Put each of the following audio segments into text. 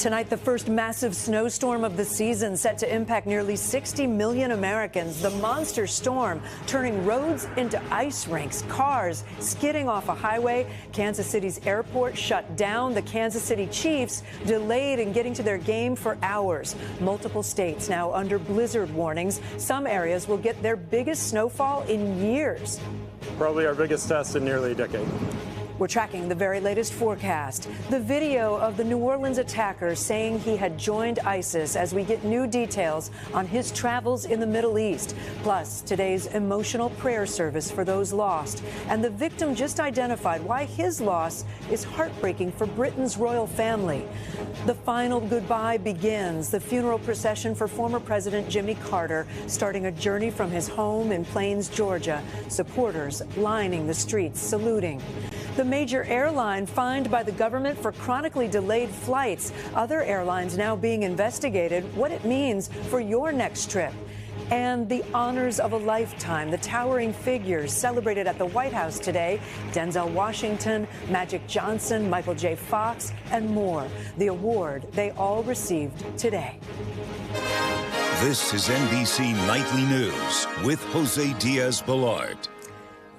Tonight, the first massive snowstorm of the season set to impact nearly 60 million Americans. The monster storm turning roads into ice rinks, cars skidding off a highway. Kansas City's airport shut down. The Kansas City Chiefs delayed in getting to their game for hours. Multiple states now under blizzard warnings. Some areas will get their biggest snowfall in years. Probably our biggest test in nearly a decade. We're tracking the very latest forecast. The video of the New Orleans attacker saying he had joined ISIS as we get new details on his travels in the Middle East. Plus, today's emotional prayer service for those lost. And the victim just identified why his loss is heartbreaking for Britain's royal family. The final goodbye begins. The funeral procession for former President Jimmy Carter starting a journey from his home in Plains, Georgia. Supporters lining the streets, saluting. The major airline fined by the government for chronically delayed flights. Other airlines now being investigated. What it means for your next trip. And the honors of a lifetime. The towering figures celebrated at the White House today. Denzel Washington, Magic Johnson, Michael J. Fox, and more. The award they all received today. This is NBC Nightly News with Jose Diaz-Balart.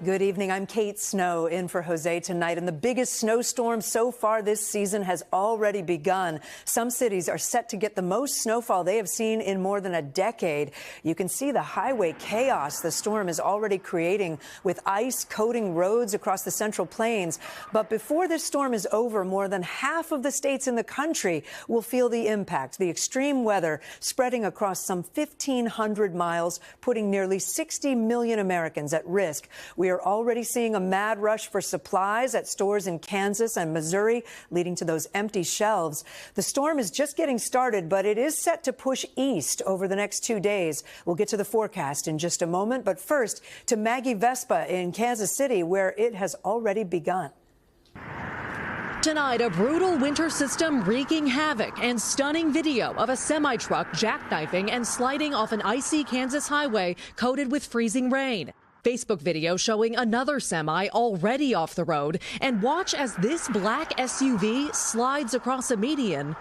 Good evening. I'm Kate Snow in for Jose tonight. And the biggest snowstorm so far this season has already begun. Some cities are set to get the most snowfall they have seen in more than a decade. You can see the highway chaos the storm is already creating with ice coating roads across the Central Plains. But before this storm is over, more than half of the states in the country will feel the impact. The extreme weather spreading across some 1,500 miles, putting nearly 60 million Americans at risk. We are already seeing a mad rush for supplies at stores in Kansas and Missouri, leading to those empty shelves. The storm is just getting started, but it is set to push east over the next 2 days. We'll get to the forecast in just a moment, but first to Maggie Vespa in Kansas City, where it has already begun. Tonight, a brutal winter system wreaking havoc and stunning video of a semi-truck jackknifing and sliding off an icy Kansas highway coated with freezing rain. Facebook video showing another semi already off the road. And watch as this black SUV slides across a median.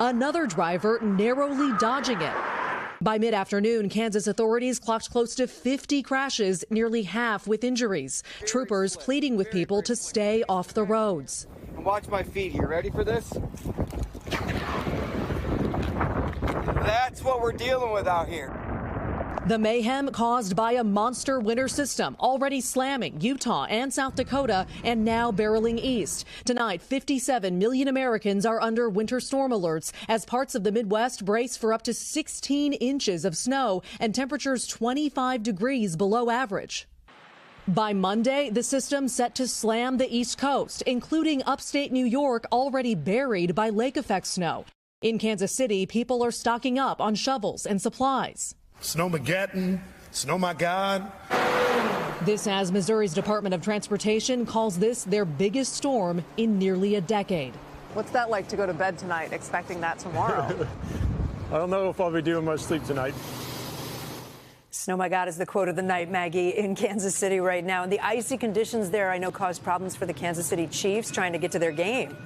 Another driver narrowly dodging it. By mid-afternoon, Kansas authorities clocked close to 50 crashes, nearly half with injuries. Troopers pleading with people to stay off the roads. And watch my feet here. Ready for this? That's what we're dealing with out here. The mayhem caused by a monster winter system already slamming Utah and South Dakota and now barreling east. Tonight, 57 million Americans are under winter storm alerts as parts of the Midwest brace for up to 16 inches of snow and temperatures 25 degrees below average. By Monday, the system set to slam the East Coast, including upstate New York, already buried by lake effect snow. In Kansas City, people are stocking up on shovels and supplies. Snowmageddon, snow my God. This as Missouri's Department of Transportation calls this their biggest storm in nearly a decade. What's that like to go to bed tonight, expecting that tomorrow? I don't know if I'll be doing much sleep tonight. Snow my God is the quote of the night, Maggie, in Kansas City right now. And the icy conditions there, I know, caused problems for the Kansas City Chiefs trying to get to their game.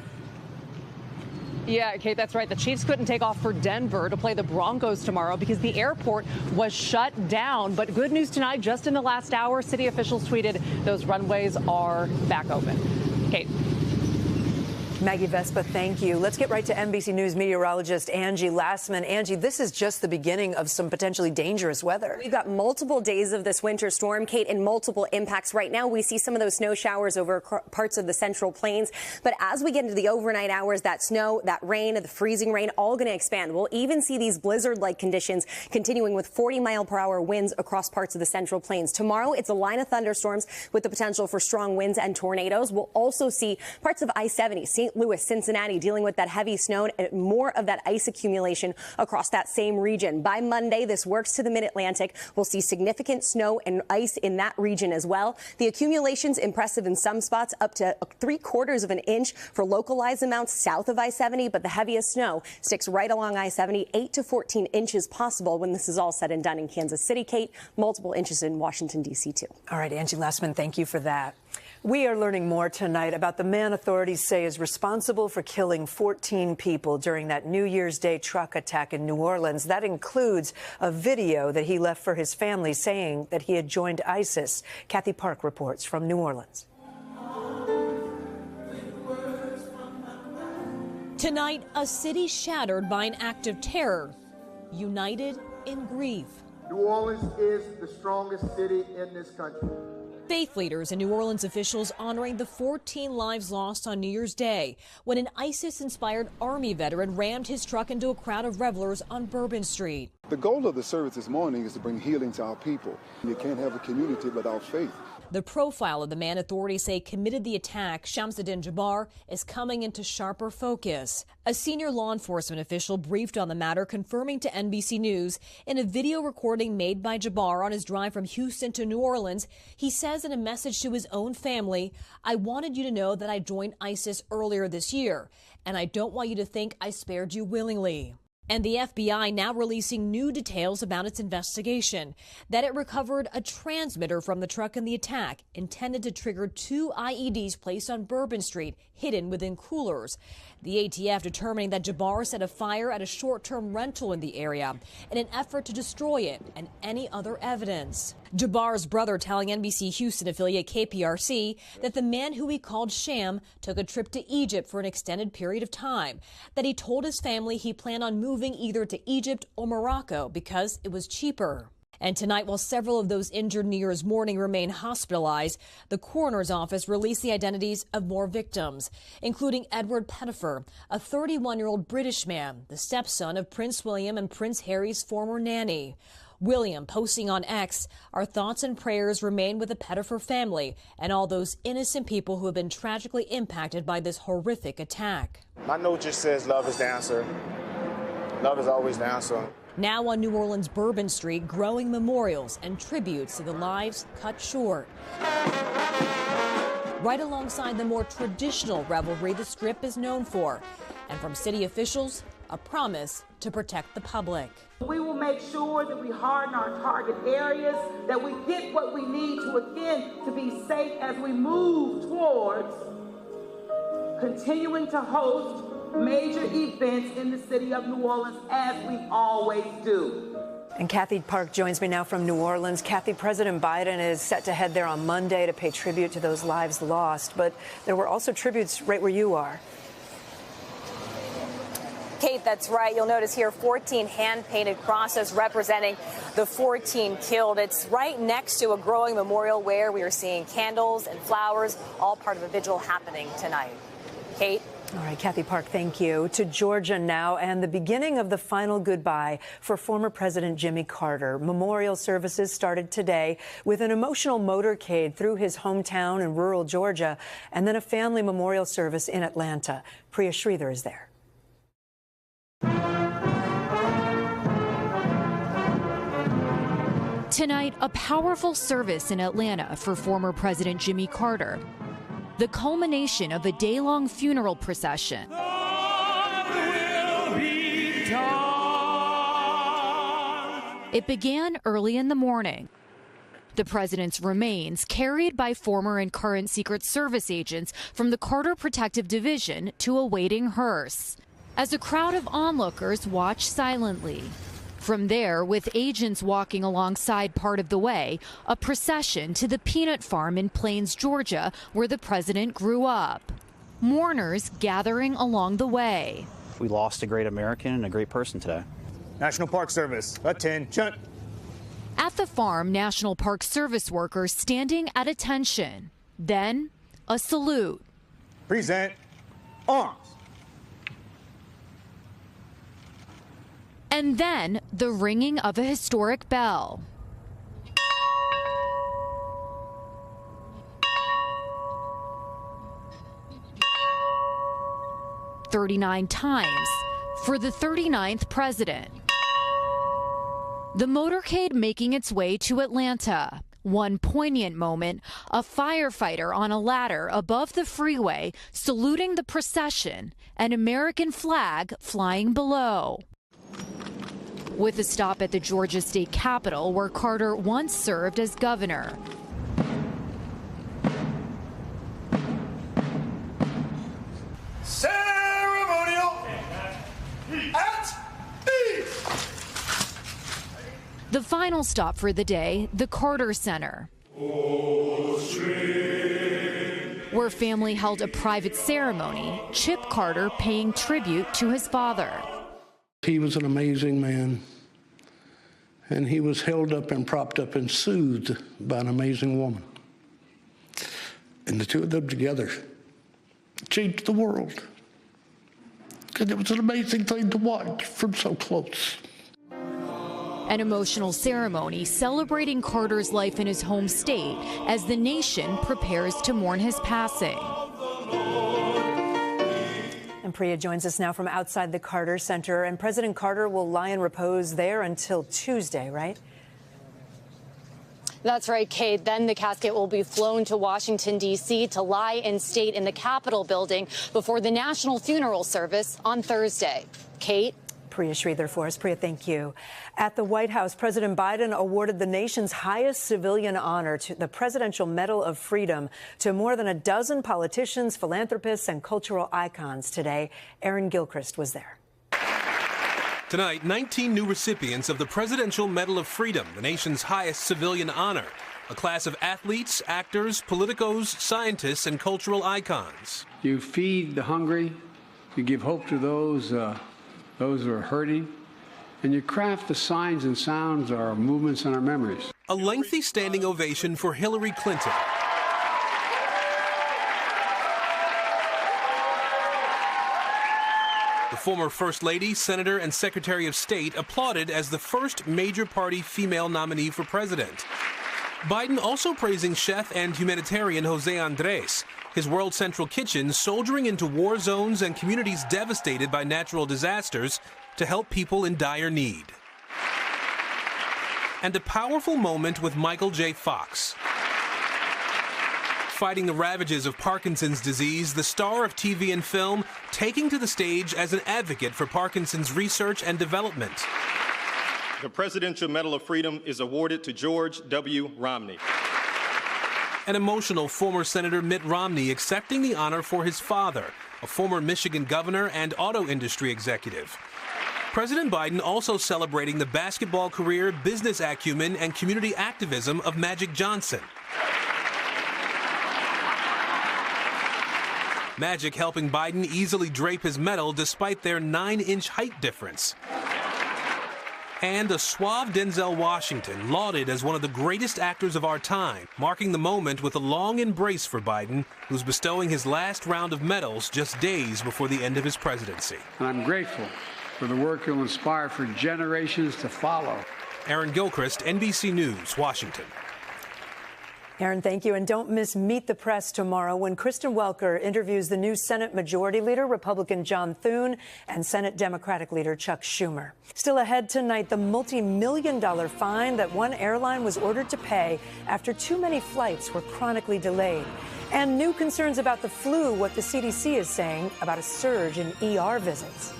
Yeah, Kate, that's right. The Chiefs couldn't take off for Denver to play the Broncos tomorrow because the airport was shut down. But good news tonight, just in the last hour, city officials tweeted those runways are back open. Kate. Maggie Vespa, thank you. Let's get right to NBC News meteorologist Angie Lassman. Angie, this is just the beginning of some potentially dangerous weather. We've got multiple days of this winter storm, Kate, and multiple impacts. Right now, we see some of those snow showers over parts of the Central Plains. But as we get into the overnight hours, that snow, that rain, the freezing rain, all going to expand. We'll even see these blizzard-like conditions continuing with 40-mile-per-hour winds across parts of the Central Plains. Tomorrow, it's a line of thunderstorms with the potential for strong winds and tornadoes. We'll also see parts of I-70, St. Louis, Cincinnati dealing with that heavy snow and more of that ice accumulation across that same region. By Monday, this works to the mid-Atlantic. We'll see significant snow and ice in that region as well. The accumulation's impressive in some spots, up to 3/4 of an inch for localized amounts south of I-70, but the heaviest snow sticks right along I-70, 8 to 14 inches possible when this is all said and done in Kansas City, Kate. Multiple inches in Washington, D.C., too. All right, Angie Lassman, thank you for that. We are learning more tonight about the man authorities say is responsible for killing 14 people during that New Year's Day truck attack in New Orleans. That includes a video that he left for his family saying that he had joined ISIS. Kathy Park reports from New Orleans. Tonight, a city shattered by an act of terror, united in grief. New Orleans is the strongest city in this country. Faith leaders and New Orleans officials honoring the 14 lives lost on New Year's Day when an ISIS-inspired Army veteran rammed his truck into a crowd of revelers on Bourbon Street. The goal of the service this morning is to bring healing to our people. You can't have a community without faith. The profile of the man authorities say committed the attack, Shamsuddin Jabbar, is coming into sharper focus. A senior law enforcement official briefed on the matter, confirming to NBC News in a video recording made by Jabbar on his drive from Houston to New Orleans, he says in a message to his own family, "I wanted you to know that I joined ISIS earlier this year, and I don't want you to think I spared you willingly." And the FBI now releasing new details about its investigation, that it recovered a transmitter from the truck in the attack intended to trigger 2 IEDs placed on Bourbon Street, hidden within coolers. The ATF determining that Jabbar set a fire at a short-term rental in the area in an effort to destroy it and any other evidence. Jabbar's brother telling NBC Houston affiliate KPRC that the man who he called Sham took a trip to Egypt for an extended period of time, that he told his family he planned on moving either to Egypt or Morocco because it was cheaper. And tonight, while several of those injured New Year's morning remain hospitalized, the coroner's office released the identities of more victims, including Edward Pettifer, a 31-year-old British man, the stepson of Prince William and Prince Harry's former nanny. William posting on X, "Our thoughts and prayers remain with the Pettifer family and all those innocent people who have been tragically impacted by this horrific attack." My note just says love is the answer. Love is always the answer. Now on New Orleans' Bourbon Street, growing memorials and tributes to the lives cut short. Right alongside the more traditional revelry the Strip is known for. And from city officials, a promise to protect the public. We will make sure that we harden our target areas, that we get what we need to, again, to be safe as we move towards continuing to host major events in the city of New Orleans, as we always do. And Kathy Park joins me now from New Orleans. Kathy, President Biden is set to head there on Monday to pay tribute to those lives lost. But there were also tributes right where you are. Kate, that's right. You'll notice here 14 hand-painted crosses representing the 14 killed. It's right next to a growing memorial where we are seeing candles and flowers, all part of a vigil happening tonight. Kate? All right, Kathy Park, thank you. To Georgia now, and the beginning of the final goodbye for former President Jimmy Carter. Memorial services started today with an emotional motorcade through his hometown in rural Georgia, and then a family memorial service in Atlanta. Priya Sridhar is there. Tonight, a powerful service in Atlanta for former President Jimmy Carter. The culmination of a day-long funeral procession. It began early in the morning. The president's remains carried by former and current Secret Service agents from the Carter Protective Division to a waiting hearse, as a crowd of onlookers watched silently. From there, with agents walking alongside part of the way, a procession to the peanut farm in Plains, Georgia, where the president grew up. Mourners gathering along the way. We lost a great American and a great person today. National Park Service, attention. At the farm, National Park Service workers standing at attention. Then, a salute. Present arms. And then the ringing of a historic bell. "39 times for the 39th president." The motorcade making its way to Atlanta. One poignant moment, a firefighter on a ladder above the freeway saluting the procession, an American flag flying below. With a stop at the Georgia State Capitol, where Carter once served as governor. final stop for the day, the Carter Center, where family held a private ceremony, Chip Carter paying tribute to his father. He was an amazing man, and he was held up and propped up and soothed by an amazing woman. And the two of them together changed the world. And it was an amazing thing to watch from so close. An emotional ceremony celebrating Carter's life in his home state as the nation prepares to mourn his passing. And Priya joins us now from outside the Carter Center. And President Carter will lie in repose there until Tuesday, right? That's right, Kate. Then the casket will be flown to Washington, D.C. to lie in state in the Capitol building before the national funeral service on Thursday. Kate? Priya Sridhar for us. Priya, thank you. At the White House, President Biden awarded the nation's highest civilian honor, to the Presidential Medal of Freedom, to more than a dozen politicians, philanthropists, and cultural icons today. Aaron Gilchrist was there. Tonight, 19 new recipients of the Presidential Medal of Freedom, the nation's highest civilian honor. A class of athletes, actors, politicos, scientists, and cultural icons. You feed the hungry, you give hope to those who are hurting, and you craft the signs and sounds, our movements and our memories. A lengthy standing ovation for Hillary Clinton. The former First Lady, Senator, and Secretary of State applauded as the first major party female nominee for president. Biden also praising chef and humanitarian Jose Andres, his World Central Kitchen soldiering into war zones and communities devastated by natural disasters to help people in dire need. And a powerful moment with Michael J. Fox. Fighting the ravages of Parkinson's disease, the star of TV and film taking to the stage as an advocate for Parkinson's research and development. The Presidential Medal of Freedom is awarded to George W. Romney. An emotional former Senator Mitt Romney accepting the honor for his father, a former Michigan governor and auto industry executive. President Biden also celebrating the basketball career, business acumen, and community activism of Magic Johnson. Magic helping Biden easily drape his medal despite their 9-inch height difference. And a suave Denzel Washington, lauded as one of the greatest actors of our time, marking the moment with a long embrace for Biden, who's bestowing his last round of medals just days before the end of his presidency. And I'm grateful for the work you'll inspire for generations to follow. Aaron Gilchrist, NBC News, Washington. Aaron, thank you. And don't miss Meet the Press tomorrow when Kristen Welker interviews the new Senate Majority Leader, Republican John Thune, and Senate Democratic Leader Chuck Schumer. Still ahead tonight, the multi-million-dollar fine that one airline was ordered to pay after too many flights were chronically delayed. And new concerns about the flu, what the CDC is saying about a surge in ER visits.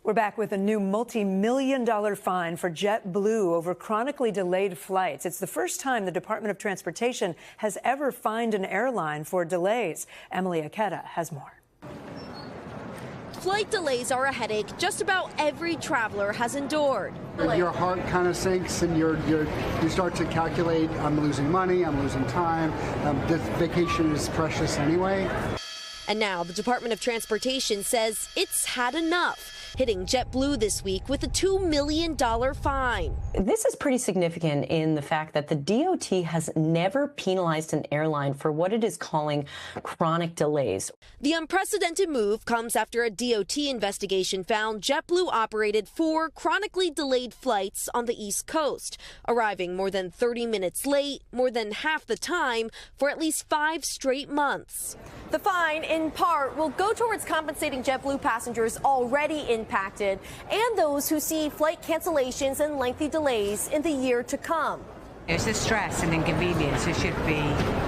We're back with a new multi-million-dollar fine for JetBlue over chronically delayed flights. It's the first time the Department of Transportation has ever fined an airline for delays. Emily Aketa has more. Flight delays are a headache just about every traveler has endured. Your heart kind of sinks and you start to calculate, I'm losing money, I'm losing time, this vacation is precious anyway. And now the Department of Transportation says it's had enough, hitting JetBlue this week with a $2 million fine. This is pretty significant in the fact that the DOT has never penalized an airline for what it is calling chronic delays. The unprecedented move comes after a DOT investigation found JetBlue operated 4 chronically delayed flights on the East Coast, arriving more than 30 minutes late, more than half the time, for at least 5 straight months. The fine, in part, will go towards compensating JetBlue passengers already impacted and those who see flight cancellations and lengthy delays in the year to come. It's a stress and inconvenience. It should be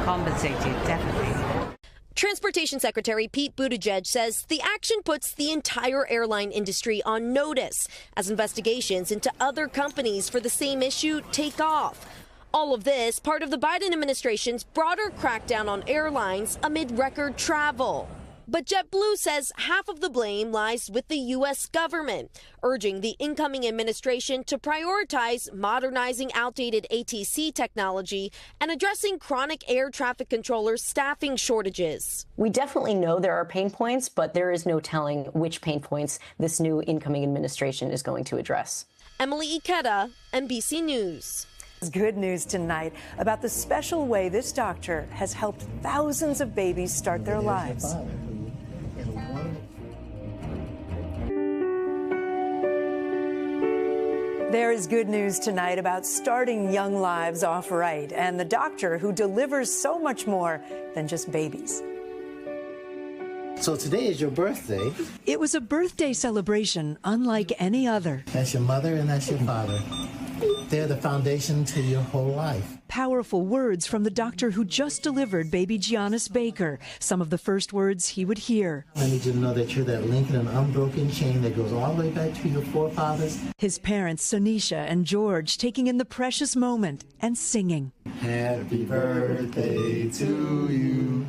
compensated, definitely. Transportation Secretary Pete Buttigieg says the action puts the entire airline industry on notice as investigations into other companies for the same issue take off. All of this part of the Biden administration's broader crackdown on airlines amid record travel. But JetBlue says half of the blame lies with the U.S. government, urging the incoming administration to prioritize modernizing outdated ATC technology and addressing chronic air traffic controllers' staffing shortages. We definitely know there are pain points, but there is no telling which pain points this new incoming administration is going to address. Emily Ikeda, NBC News. Good news tonight about the special way this doctor has helped thousands of babies start their lives. There is good news tonight about starting young lives off right, and the doctor who delivers so much more than just babies. So today is your birthday. It was a birthday celebration unlike any other. That's your mother and that's your father. They're the foundation to your whole life. Powerful words from the doctor who just delivered baby Giannis Baker, some of the first words he would hear. I need you to know that you're that link in an unbroken chain that goes all the way back to your forefathers. His parents, Sonisha and George, taking in the precious moment and singing. Happy birthday to you.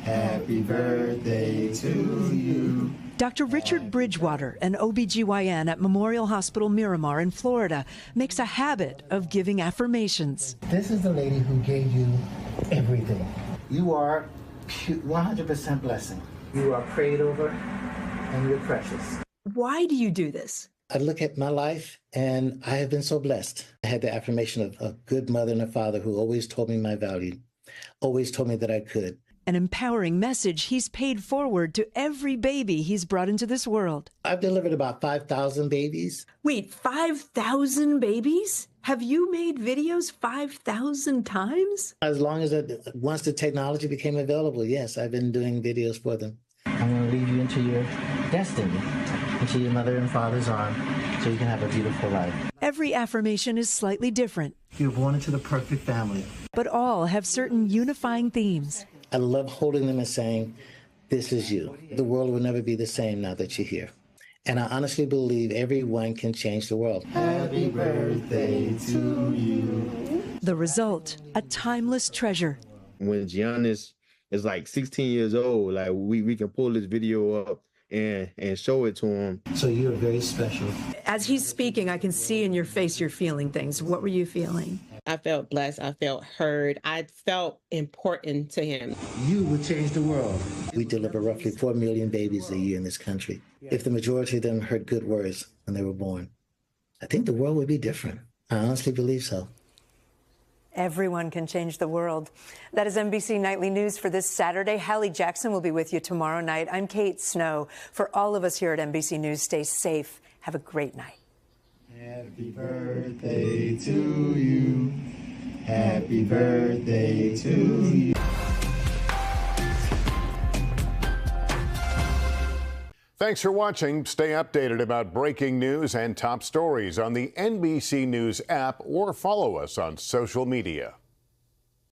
Happy birthday to you. Dr. Richard Bridgewater, an OBGYN at Memorial Hospital Miramar in Florida, makes a habit of giving affirmations. This is the lady who gave you everything. You are 100% blessing. You are prayed over and you're precious. Why do you do this? I look at my life and I have been so blessed. I had the affirmation of a good mother and a father who always told me my value, always told me that I could. An empowering message he's paid forward to every baby he's brought into this world. I've delivered about 5,000 babies. Wait, 5,000 babies? Have you made videos 5,000 times? As long as once the technology became available, yes, I've been doing videos for them. I'm going to lead you into your destiny, into your mother and father's arm, so you can have a beautiful life. Every affirmation is slightly different. You're born into the perfect family. But all have certain unifying themes. I love holding them and saying, this is you. The world will never be the same now that you're here. And I honestly believe everyone can change the world. Happy birthday to you. The result, a timeless treasure. When Giannis is like 16 years old, like we can pull this video up and show it to him. So you're very special. As he's speaking, I can see in your face you're feeling things. What were you feeling? I felt blessed. I felt heard. I felt important to him. You would change the world. We deliver roughly 4 million babies a year in this country. If the majority of them heard good words when they were born, I think the world would be different. I honestly believe so. Everyone can change the world. That is NBC Nightly News for this Saturday. Hallie Jackson will be with you tomorrow night. I'm Kate Snow. For all of us here at NBC News, stay safe. Have a great night. Happy birthday to you. Happy birthday to you. Thanks for watching. Stay updated about breaking news and top stories on the NBC News app or follow us on social media.